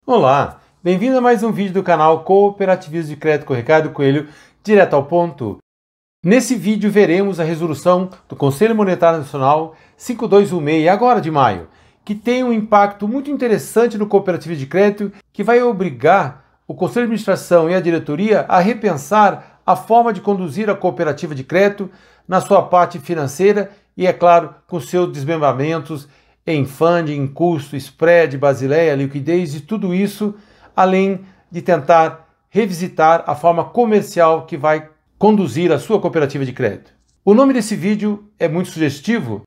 Olá, bem-vindo a mais um vídeo do canal Cooperativismo de Crédito com Ricardo Coelho, direto ao ponto. Nesse vídeo veremos a resolução do Conselho Monetário Nacional 5216, agora de maio, que tem um impacto muito interessante no cooperativismo de crédito, que vai obrigar o Conselho de Administração e a diretoria a repensar a forma de conduzir a cooperativa de crédito na sua parte financeira e, é claro, com seus desmembramentos em funding, custo, spread, basileia, liquidez e tudo isso, além de tentar revisitar a forma comercial que vai conduzir a sua cooperativa de crédito. O nome desse vídeo é muito sugestivo.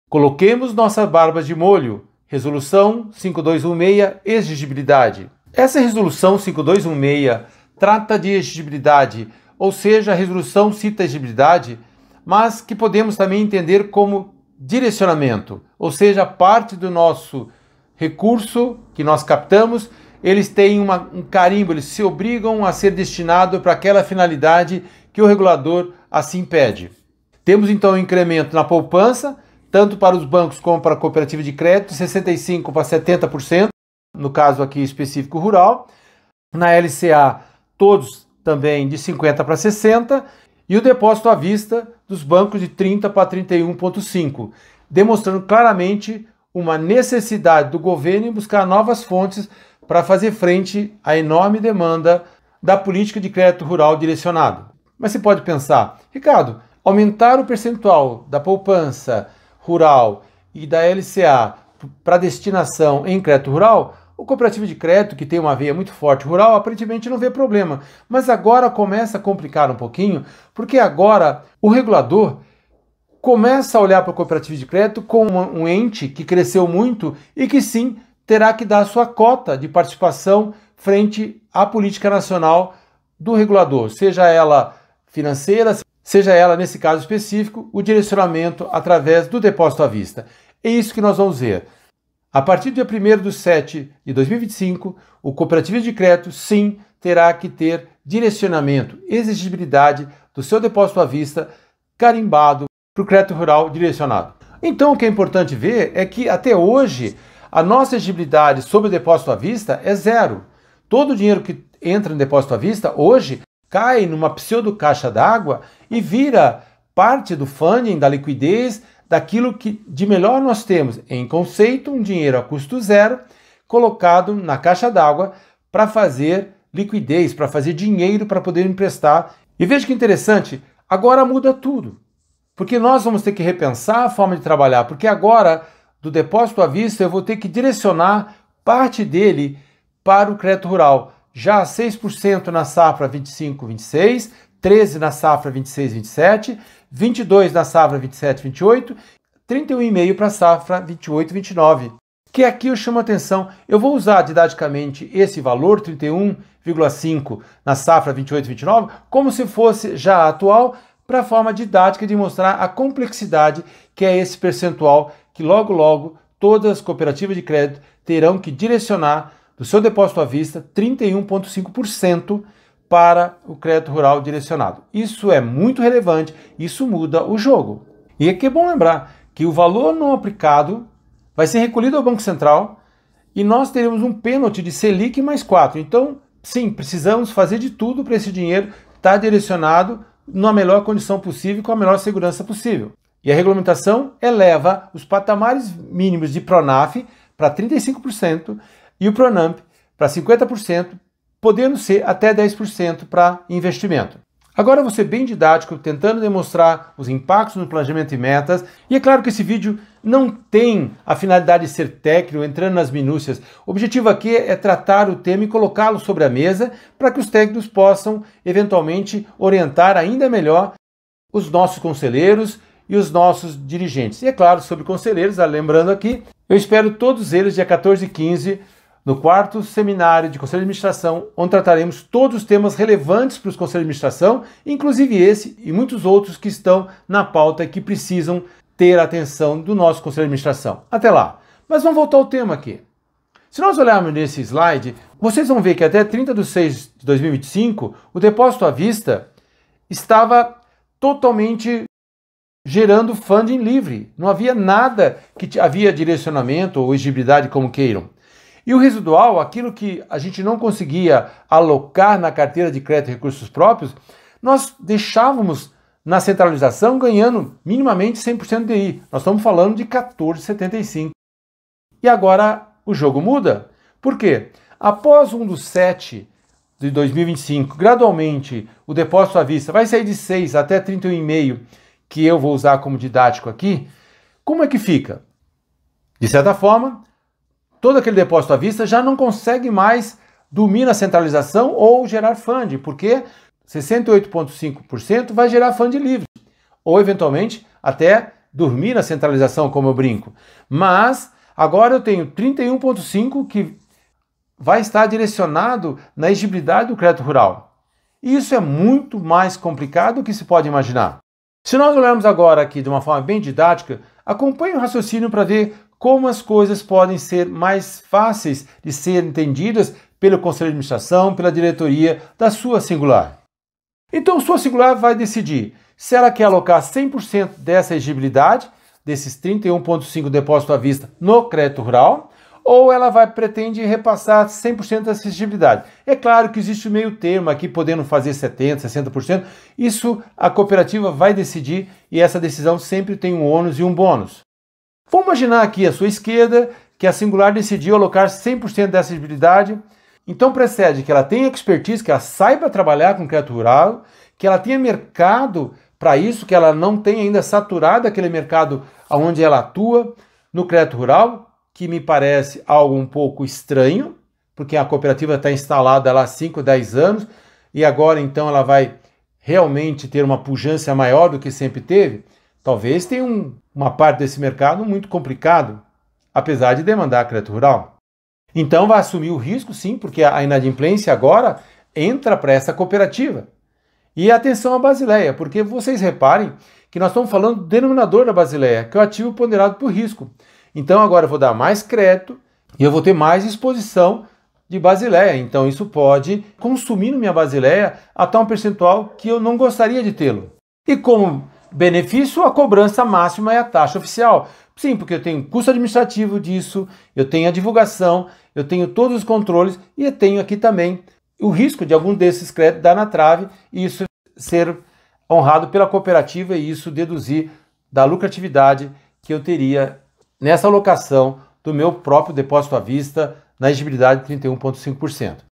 Coloquemos nossas barbas de molho. Resolução 5216, exigibilidade. Essa resolução 5216 trata de exigibilidade, ou seja, a resolução cita a exigibilidade, mas que podemos também entender como direcionamento, ou seja, parte do nosso recurso que nós captamos, eles têm um carimbo, eles se obrigam a ser destinado para aquela finalidade que o regulador assim pede. Temos então um incremento na poupança, tanto para os bancos como para a cooperativa de crédito, de 65% para 70%, no caso aqui específico rural. Na LCA, todos também de 50% para 60%, e o depósito à vista dos bancos de 30% para 31,5%, demonstrando claramente uma necessidade do governo em buscar novas fontes para fazer frente à enorme demanda da política de crédito rural direcionado. Mas você pode pensar, Ricardo, aumentar o percentual da poupança rural e da LCA para destinação em crédito rural, o cooperativo de crédito, que tem uma veia muito forte rural, aparentemente não vê problema. Mas agora começa a complicar um pouquinho, porque agora o regulador começa a olhar para o cooperativo de crédito como um ente que cresceu muito e que sim terá que dar a sua cota de participação frente à política nacional do regulador, seja ela financeira, seja ela, nesse caso específico, o direcionamento através do depósito à vista. É isso que nós vamos ver. A partir do dia 1º/7/2025, o cooperativo de crédito, sim, terá que ter direcionamento, exigibilidade do seu depósito à vista carimbado para o crédito rural direcionado. Então, o que é importante ver é que, até hoje, a nossa exigibilidade sobre o depósito à vista é zero. Todo o dinheiro que entra no depósito à vista, hoje, cai numa pseudo-caixa d'água e vira parte do funding, da liquidez, daquilo que de melhor nós temos em conceito, um dinheiro a custo zero, colocado na caixa d'água para fazer liquidez, para fazer dinheiro para poder emprestar. E veja que interessante, agora muda tudo, porque nós vamos ter que repensar a forma de trabalhar, porque agora, do depósito à vista, eu vou ter que direcionar parte dele para o crédito rural, já 6% na safra 25/26, 13% na safra 26/27, 22% na safra 27/28, 31,5% para a safra 28/29. Que aqui eu chamo a atenção, eu vou usar didaticamente esse valor, 31,5% na safra 28/29, como se fosse já atual, para a forma didática de mostrar a complexidade que é esse percentual que logo logo todas as cooperativas de crédito terão que direcionar do seu depósito à vista 31,5% para o crédito rural direcionado. Isso é muito relevante, isso muda o jogo. E aqui é bom lembrar que o valor não aplicado vai ser recolhido ao Banco Central e nós teremos um pênalti de Selic mais 4. Então, sim, precisamos fazer de tudo para esse dinheiro estar direcionado na melhor condição possível, com a melhor segurança possível. E a regulamentação eleva os patamares mínimos de PRONAF para 35% e o PRONAMP para 50%, podendo ser até 10% para investimento. Agora eu vou ser bem didático, tentando demonstrar os impactos no planejamento e metas. E é claro que esse vídeo não tem a finalidade de ser técnico, entrando nas minúcias. O objetivo aqui é tratar o tema e colocá-lo sobre a mesa para que os técnicos possam, eventualmente, orientar ainda melhor os nossos conselheiros e os nossos dirigentes. E é claro, sobre conselheiros, lembrando aqui, eu espero todos eles dia 14 e 15, no 4º seminário de Conselho de Administração, onde trataremos todos os temas relevantes para os Conselhos de Administração, inclusive esse e muitos outros que estão na pauta e que precisam ter a atenção do nosso Conselho de Administração. Até lá! Mas vamos voltar ao tema aqui. Se nós olharmos nesse slide, vocês vão ver que até 30/6/2025, o depósito à vista estava totalmente gerando funding livre. Não havia nada que havia direcionamento ou exigibilidade, como queiram. E o residual, aquilo que a gente não conseguia alocar na carteira de crédito e recursos próprios, nós deixávamos na centralização ganhando minimamente 100% de DI. Nós estamos falando de 14,75. E agora o jogo muda. Por quê? Após 1/7 de 2025, gradualmente o depósito à vista vai sair de 6 até 31,5, que eu vou usar como didático aqui. Como é que fica? De certa forma, todo aquele depósito à vista já não consegue mais dormir na centralização ou gerar fund, porque 68,5% vai gerar fund livre, ou eventualmente até dormir na centralização, como eu brinco. Mas agora eu tenho 31,5% que vai estar direcionado na exigibilidade do crédito rural. E isso é muito mais complicado do que se pode imaginar. Se nós olharmos agora aqui de uma forma bem didática, acompanhe o raciocínio para ver como as coisas podem ser mais fáceis de ser entendidas pelo Conselho de Administração, pela diretoria da sua singular. Então, sua singular vai decidir se ela quer alocar 100% dessa exigibilidade, desses 31,5 depósito à vista no crédito rural, ou ela pretende repassar 100% dessa exigibilidade. É claro que existe o meio termo aqui, podendo fazer 70%, 60%. Isso a cooperativa vai decidir e essa decisão sempre tem um ônus e um bônus. Vamos imaginar aqui à sua esquerda que a singular decidiu alocar 100% dessa exigibilidade. Então precede que ela tenha expertise, que ela saiba trabalhar com crédito rural, que ela tenha mercado para isso, que ela não tenha ainda saturado aquele mercado onde ela atua no crédito rural, que me parece algo um pouco estranho, porque a cooperativa está instalada lá há 5, 10 anos, e agora então ela vai realmente ter uma pujança maior do que sempre teve. Talvez tenha uma parte desse mercado muito complicado, apesar de demandar crédito rural. Então vai assumir o risco, sim, porque a inadimplência agora entra para essa cooperativa. E atenção à Basileia, porque vocês reparem que nós estamos falando do denominador da Basileia, que é o ativo ponderado por risco. Então agora eu vou dar mais crédito e eu vou ter mais exposição de Basileia. Então isso pode consumir minha Basileia até um percentual que eu não gostaria de tê-lo. E como benefício, a cobrança máxima é a taxa oficial. Sim, porque eu tenho custo administrativo disso, eu tenho a divulgação, eu tenho todos os controles e eu tenho aqui também o risco de algum desses créditos dar na trave e isso ser honrado pela cooperativa e isso deduzir da lucratividade que eu teria nessa alocação do meu próprio depósito à vista na exigibilidade de 31,5%.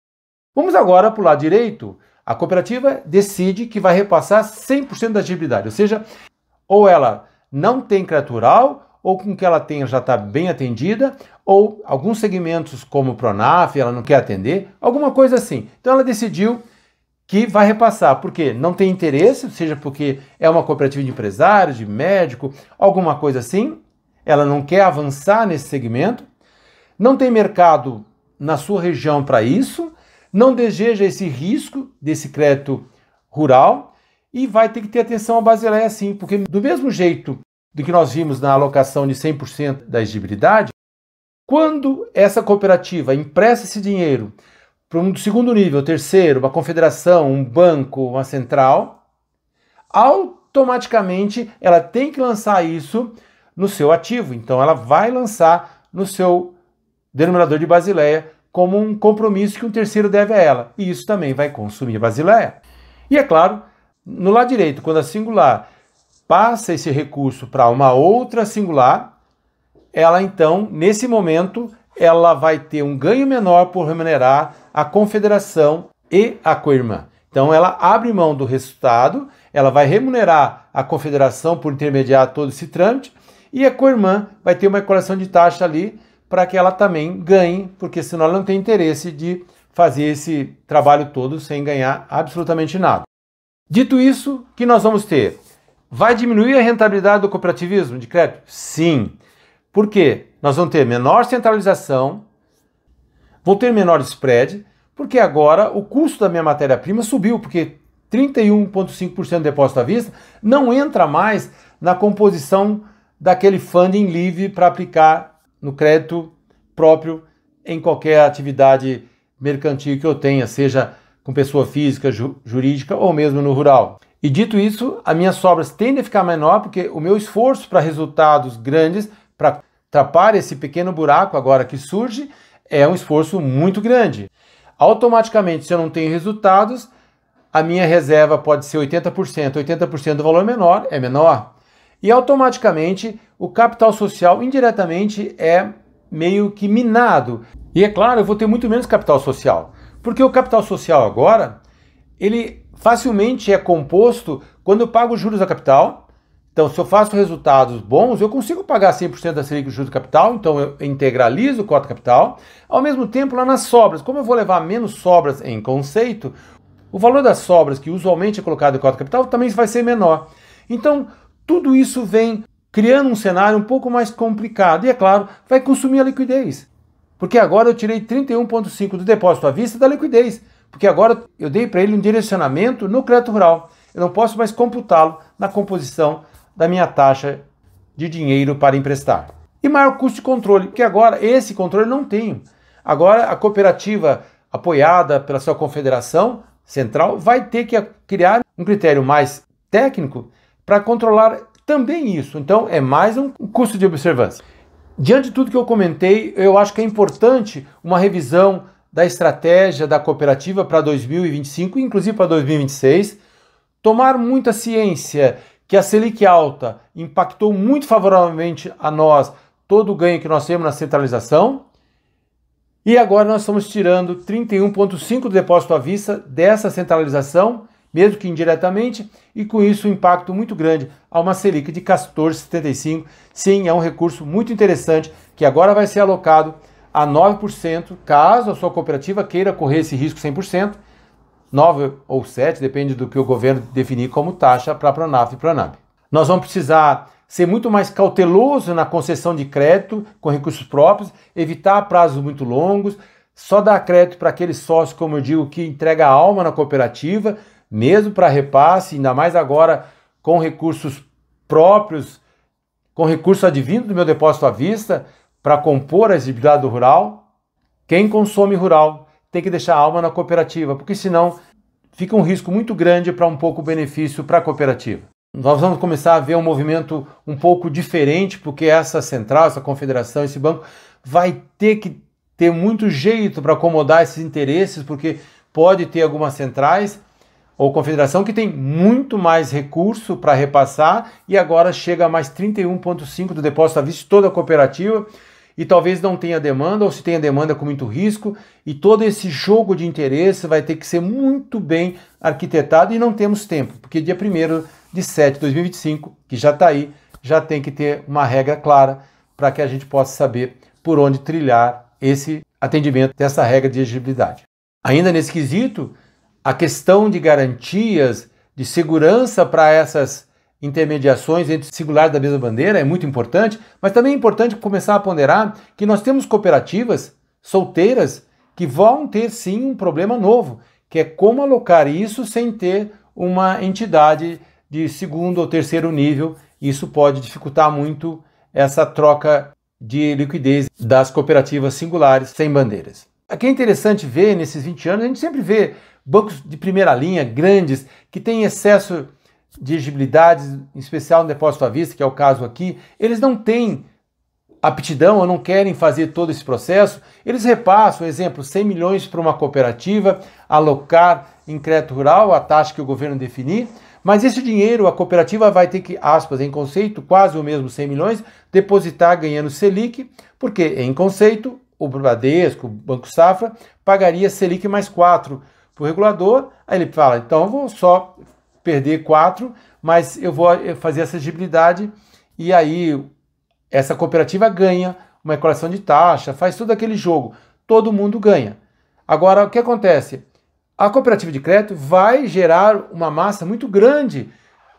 Vamos agora para o lado direito. A cooperativa decide que vai repassar 100% da exigibilidade, ou seja, ou ela não tem crédito rural, ou com o que ela tem já está bem atendida, ou alguns segmentos como o Pronaf ela não quer atender, alguma coisa assim. Então ela decidiu que vai repassar, porque não tem interesse, seja porque é uma cooperativa de empresários, de médico, alguma coisa assim, ela não quer avançar nesse segmento, não tem mercado na sua região para isso, não deseja esse risco desse crédito rural e vai ter que ter atenção à Basileia sim, porque do mesmo jeito do que nós vimos na alocação de 100% da exigibilidade, quando essa cooperativa empresta esse dinheiro para um segundo nível, terceiro, uma confederação, um banco, uma central, automaticamente ela tem que lançar isso no seu ativo. Então ela vai lançar no seu denominador de Basileia como um compromisso que um terceiro deve a ela. E isso também vai consumir a Basileia. E é claro, no lado direito, quando a singular passa esse recurso para uma outra singular, ela então, nesse momento, ela vai ter um ganho menor por remunerar a confederação e a coirmã. Então ela abre mão do resultado, ela vai remunerar a confederação por intermediar todo esse trâmite e a coirmã vai ter uma correção de taxa ali para que ela também ganhe, porque senão ela não tem interesse de fazer esse trabalho todo sem ganhar absolutamente nada. Dito isso, o que nós vamos ter? Vai diminuir a rentabilidade do cooperativismo de crédito? Sim. Por quê? Nós vamos ter menor centralização, vou ter menor spread, porque agora o custo da minha matéria-prima subiu, porque 31,5% de depósito à vista não entra mais na composição daquele funding livre para aplicar no crédito próprio em qualquer atividade mercantil que eu tenha, seja com pessoa física, jurídica ou mesmo no rural. E dito isso, as minhas sobras tendem a ficar menor porque o meu esforço para resultados grandes, para tapar esse pequeno buraco agora que surge, é um esforço muito grande. Automaticamente, se eu não tenho resultados, a minha reserva pode ser 80%, 80% do valor é menor. E automaticamente o capital social indiretamente é meio que minado. E é claro, eu vou ter muito menos capital social, porque o capital social agora, ele facilmente é composto quando eu pago juros a capital. Então, se eu faço resultados bons, eu consigo pagar 100% da Selic de juros do capital, então eu integralizo o cota capital. Ao mesmo tempo, lá nas sobras, como eu vou levar menos sobras em conceito, o valor das sobras, que usualmente é colocado em cota capital, também vai ser menor. Então, tudo isso vem criando um cenário um pouco mais complicado e, é claro, vai consumir a liquidez. Porque agora eu tirei 31,5% do depósito à vista da liquidez, porque agora eu dei para ele um direcionamento no crédito rural. Eu não posso mais computá-lo na composição da minha taxa de dinheiro para emprestar. E maior custo de controle, porque agora esse controle eu não tenho. Agora a cooperativa apoiada pela sua confederação central vai ter que criar um critério mais técnico para controlar também isso. Então é mais um custo de observância. Diante de tudo que eu comentei, eu acho que é importante uma revisão da estratégia da cooperativa para 2025, inclusive para 2026, tomar muita ciência que a Selic alta impactou muito favoravelmente a nós, todo o ganho que nós temos na centralização, e agora nós estamos tirando 31,5% do depósito à vista dessa centralização, mesmo que indiretamente, e com isso um impacto muito grande a uma Selic de 14,75%. Sim, é um recurso muito interessante que agora vai ser alocado a 9%, caso a sua cooperativa queira correr esse risco 100%, 9 ou 7, depende do que o governo definir como taxa para a Pronaf e Pronamp. Nós vamos precisar ser muito mais cauteloso na concessão de crédito com recursos próprios, evitar prazos muito longos, só dar crédito para aquele sócio, como eu digo, que entrega a alma na cooperativa, mesmo para repasse, ainda mais agora com recursos próprios, com recurso advindo do meu depósito à vista, para compor a exigibilidade do rural. Quem consome rural tem que deixar a alma na cooperativa, porque senão fica um risco muito grande para um pouco benefício para a cooperativa. Nós vamos começar a ver um movimento um pouco diferente, porque essa central, essa confederação, esse banco vai ter que ter muito jeito para acomodar esses interesses, porque pode ter algumas centrais ou confederação que tem muito mais recurso para repassar e agora chega a mais 31,5% do depósito à vista de toda a cooperativa, e talvez não tenha demanda, ou se tenha demanda com muito risco, e todo esse jogo de interesse vai ter que ser muito bem arquitetado, e não temos tempo, porque dia 1º de 7 de 2025, que já está aí, já tem que ter uma regra clara para que a gente possa saber por onde trilhar esse atendimento dessa regra de exigibilidade. Ainda nesse quesito, a questão de garantias, de segurança para essas intermediações entre singulares da mesma bandeira é muito importante, mas também é importante começar a ponderar que nós temos cooperativas solteiras que vão ter sim um problema novo, que é como alocar isso sem ter uma entidade de segundo ou terceiro nível. Isso pode dificultar muito essa troca de liquidez das cooperativas singulares sem bandeiras. Aqui é interessante ver, nesses 20 anos, a gente sempre vê bancos de primeira linha, grandes, que têm excesso de exigibilidades, em especial no depósito à vista, que é o caso aqui. Eles não têm aptidão ou não querem fazer todo esse processo. Eles repassam, exemplo, 100 milhões para uma cooperativa, alocar em crédito rural a taxa que o governo definir, mas esse dinheiro a cooperativa vai ter que, aspas, em conceito, quase o mesmo 100 milhões, depositar ganhando Selic, porque em conceito o Bradesco, o Banco Safra, pagaria Selic mais 4 para o regulador. Aí ele fala, então eu vou só perder 4, mas eu vou fazer essa exigibilidade, e aí essa cooperativa ganha uma correção de taxa, faz todo aquele jogo, todo mundo ganha. Agora, o que acontece? A cooperativa de crédito vai gerar uma massa muito grande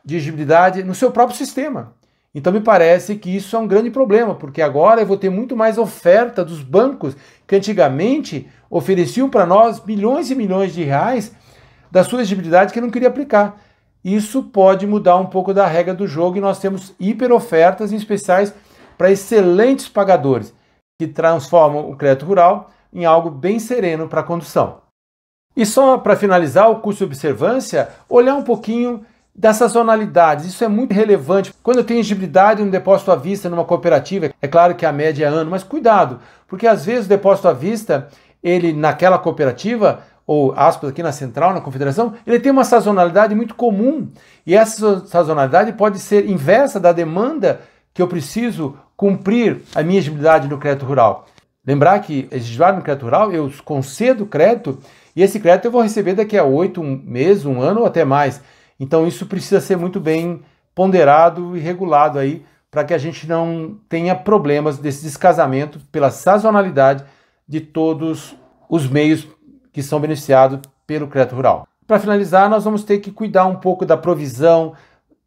de exigibilidade no seu próprio sistema. Então me parece que isso é um grande problema, porque agora eu vou ter muito mais oferta dos bancos que antigamente ofereciam para nós milhões e milhões de reais da sua exigibilidade que eu não queria aplicar. Isso pode mudar um pouco da regra do jogo, e nós temos hiper ofertas em especiais para excelentes pagadores que transformam o crédito rural em algo bem sereno para a condução. E só para finalizar o custo de observância, olhar um pouquinho das sazonalidades, isso é muito relevante. Quando eu tenho exigibilidade no depósito à vista numa cooperativa, é claro que a média é ano, mas cuidado, porque às vezes o depósito à vista, ele naquela cooperativa, ou aspas aqui na central, na confederação, ele tem uma sazonalidade muito comum, e essa sazonalidade pode ser inversa da demanda que eu preciso cumprir a minha exigibilidade no crédito rural. Lembrar que exigibilidade no crédito rural, eu concedo crédito, e esse crédito eu vou receber daqui a 8 meses, 1 ano ou até mais. Então isso precisa ser muito bem ponderado e regulado aí, para que a gente não tenha problemas desse descasamento pela sazonalidade de todos os meios que são beneficiados pelo crédito rural. Para finalizar, nós vamos ter que cuidar um pouco da provisão,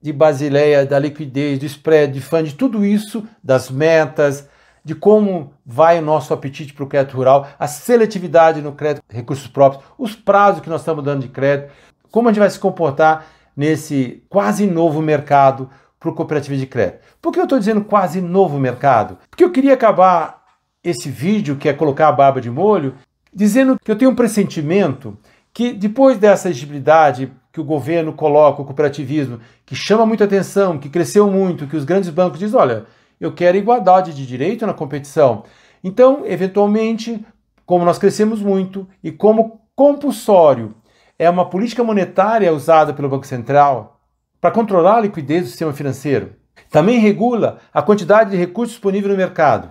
de Basileia, da liquidez, do spread, de fund, de tudo isso, das metas, de como vai o nosso apetite para o crédito rural, a seletividade no crédito, recursos próprios, os prazos que nós estamos dando de crédito, como a gente vai se comportar nesse quase novo mercado para o cooperativo de crédito. Por que eu estou dizendo quase novo mercado? Porque eu queria acabar esse vídeo, que é colocar a barba de molho, dizendo que eu tenho um pressentimento que depois dessa exigibilidade que o governo coloca, o cooperativismo, que chama muita atenção, que cresceu muito, que os grandes bancos dizem, olha, eu quero igualdade de direito na competição. Então, eventualmente, como nós crescemos muito e como compulsório é uma política monetária usada pelo Banco Central para controlar a liquidez do sistema financeiro, também regula a quantidade de recursos disponíveis no mercado.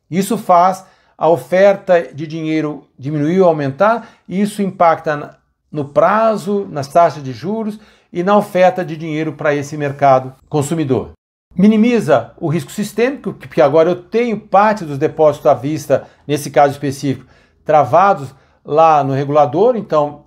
Isso faz a oferta de dinheiro diminuir ou aumentar, e isso impacta no prazo, nas taxas de juros e na oferta de dinheiro para esse mercado consumidor. Minimiza o risco sistêmico, porque agora eu tenho parte dos depósitos à vista, nesse caso específico, travados lá no regulador, então,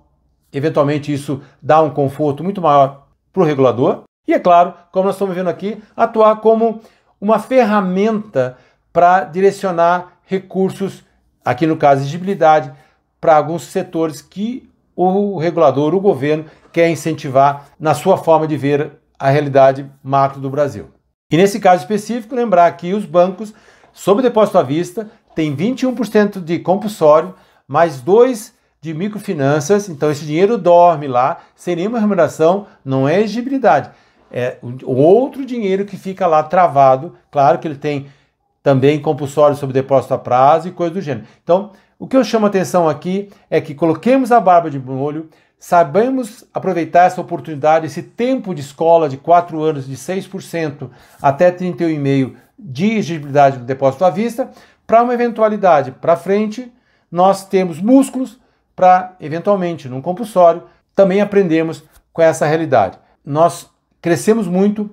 eventualmente, isso dá um conforto muito maior para o regulador. E, é claro, como nós estamos vendo aqui, atuar como uma ferramenta para direcionar recursos, aqui no caso, exigibilidade, para alguns setores que o regulador, o governo, quer incentivar na sua forma de ver a realidade macro do Brasil. E nesse caso específico, lembrar que os bancos, sob depósito à vista, têm 21% de compulsório, mais 2% de microfinanças, então esse dinheiro dorme lá, sem nenhuma remuneração, não é exigibilidade. É outro dinheiro que fica lá travado, claro que ele tem também compulsório sobre depósito a prazo e coisa do gênero. Então, o que eu chamo a atenção aqui é que coloquemos a barba de molho, sabemos aproveitar essa oportunidade, esse tempo de escola de 4 anos, de 6% até 31,5% de exigibilidade do depósito à vista, para uma eventualidade para frente, nós temos músculos para, eventualmente, num compulsório, também aprendermos com essa realidade. Nós crescemos muito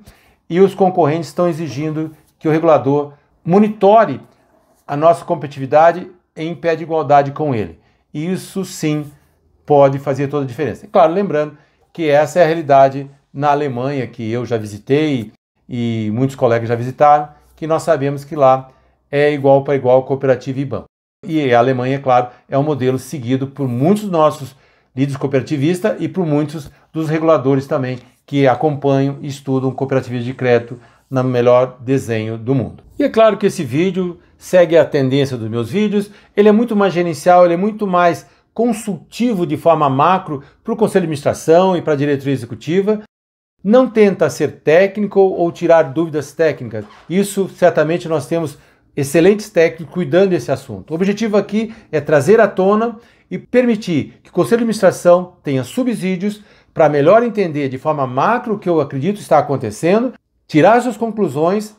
e os concorrentes estão exigindo que o regulador monitore a nossa competitividade em pé de igualdade com ele. Isso sim pode fazer toda a diferença. Claro, lembrando que essa é a realidade na Alemanha, que eu já visitei e muitos colegas já visitaram, que nós sabemos que lá é igual para igual cooperativa e banco. E a Alemanha, claro, é um modelo seguido por muitos dos nossos líderes cooperativistas e por muitos dos reguladores também que acompanham e estudam cooperativismo de crédito no melhor desenho do mundo. E é claro que esse vídeo segue a tendência dos meus vídeos, ele é muito mais gerencial, ele é muito mais consultivo de forma macro para o Conselho de Administração e para a diretoria executiva. Não tenta ser técnico ou tirar dúvidas técnicas. Isso certamente nós temos excelentes técnicos cuidando desse assunto. O objetivo aqui é trazer à tona e permitir que o Conselho de Administração tenha subsídios para melhor entender de forma macro o que eu acredito está acontecendo, tirar suas conclusões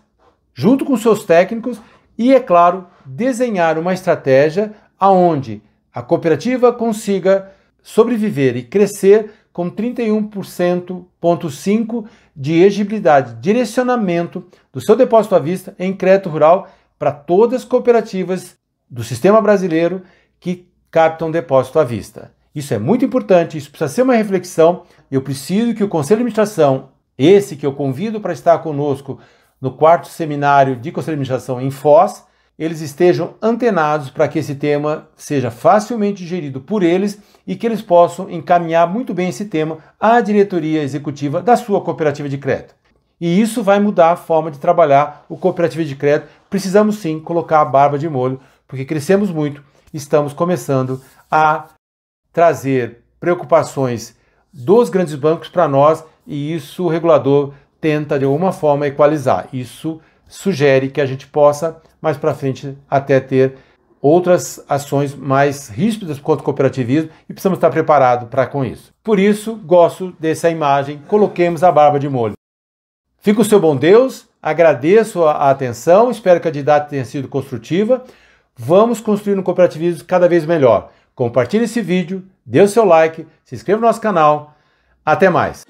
junto com seus técnicos e, é claro, desenhar uma estratégia aonde a cooperativa consiga sobreviver e crescer com 31,5% de exigibilidade, direcionamento do seu depósito à vista em crédito rural para todas as cooperativas do sistema brasileiro que captam depósito à vista. Isso é muito importante, isso precisa ser uma reflexão. Eu preciso que o Conselho de Administração, esse que eu convido para estar conosco no 4º seminário de Conselho de Administração em Foz, eles estejam antenados para que esse tema seja facilmente gerido por eles e que eles possam encaminhar muito bem esse tema à diretoria executiva da sua cooperativa de crédito. E isso vai mudar a forma de trabalhar o cooperativo de crédito. Precisamos sim colocar a barba de molho, porque crescemos muito, estamos começando a trazer preocupações dos grandes bancos para nós e isso o regulador tenta de alguma forma equalizar. Isso sugere que a gente possa mais para frente até ter outras ações mais ríspidas contra o cooperativismo e precisamos estar preparados para com isso. Por isso, gosto dessa imagem, coloquemos a barba de molho. Fica o seu bom Deus, agradeço a atenção, espero que a didática tenha sido construtiva. Vamos construir um cooperativismo cada vez melhor. Compartilhe esse vídeo, dê o seu like, se inscreva no nosso canal. Até mais!